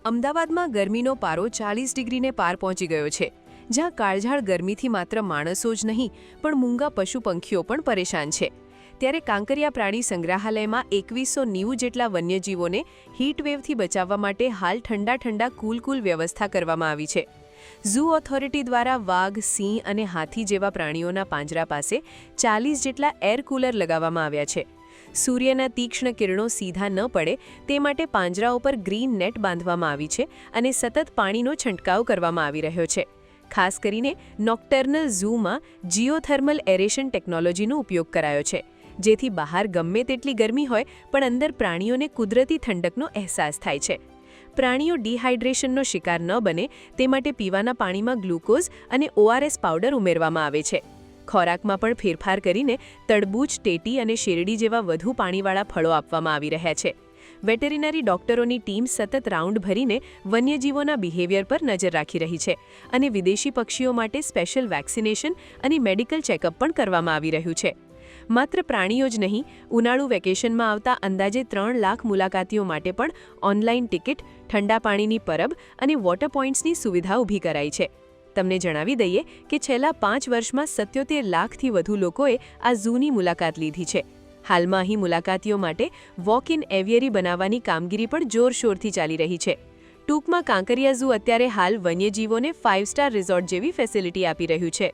અમદાવાદમાં ગરમીનો પારો 40 ડિગ્રીને પાર પહોંચી ગયો છે, જ્યાં કાળઝાળ ગરમીથી માત્ર માણસો જ નહીં પણ મૂંગા પશુ પંખીઓ પણ પરેશાન છે. ત્યારે કાંકરિયા પ્રાણી સંગ્રહાલયમાં 2190 જેટલા વન્યજીવોને હીટવેવથી બચાવવા માટે હાલ ઠંડા કૂલ વ્યવસ્થા કરવામાં આવી છે. ઝૂ ઓથોરિટી દ્વારા વાઘ, સિંહ અને હાથી જેવા પ્રાણીઓના પાંજરા પાસે 40 જેટલા એર કુલર લગાવવામાં આવ્યા છે. સૂર્યના તીક્ષ્ણ કિરણો સીધા ન પડે તે માટે પાંજરાઓ પર ગ્રીન નેટ બાંધવામાં આવી છે અને સતત પાણીનો છંટકાવ કરવામાં આવી રહ્યો છે. ખાસ કરીને નોક્ટર્નલ ઝૂમાં જીઓથર્મલ એરેશન ટેકનોલોજીનો ઉપયોગ કરાયો છે, જેથી બહાર ગમે તેટલી ગરમી હોય પણ અંદર પ્રાણીઓને કુદરતી ઠંડકનો અહેસાસ થાય છે. પ્રાણીઓ ડિહાઇડ્રેશનનો શિકાર ન બને તે માટે પીવાના પાણીમાં ગ્લુકોઝ અને ORS પાવડર ઉમેરવામાં આવે છે. ખોરાકમાં પણ ફેરફાર કરીને તડબૂચ, ટેટી અને શેરડી જેવા વધુ પાણીવાળા ફળો આપવામાં આવી રહ્યા છે. વેટેરિનરી ડોક્ટરોની ટીમ સતત રાઉન્ડ ભરીને વન્યજીવોના બિહેવિયર પર નજર રાખી રહી છે અને વિદેશી પક્ષીઓ માટે સ્પેશિયલ વેક્સિનેશન અને મેડિકલ ચેકઅપ પણ કરવામાં આવી રહ્યું છે. માત્ર પ્રાણીઓ જ નહીં, ઉનાળુ વેકેશનમાં આવતા અંદાજે 3 લાખ મુલાકાતીઓ માટે પણ ઓનલાઈન ટિકિટ, ઠંડા પાણીની પરબ અને વોટર પોઈન્ટ્સની સુવિધા ઊભી કરાઈ છે. તમને જણાવી દઈએ કે છેલ્લા 5 વર્ષમાં 77 લાખથી વધુ લોકોએ આ ઝૂની મુલાકાત લીધી છે. હાલમાં અહીં મુલાકાતીઓ માટે વોક ઇન એવિયરી બનાવવાની કામગીરી પણ જોરશોરથી ચાલી રહી છે. ટૂંકમાં કાંકરિયા ઝૂ અત્યારે હાલ વન્યજીવોને 5 સ્ટાર રિઝોર્ટ જેવી ફેસિલિટી આપી રહ્યું છે.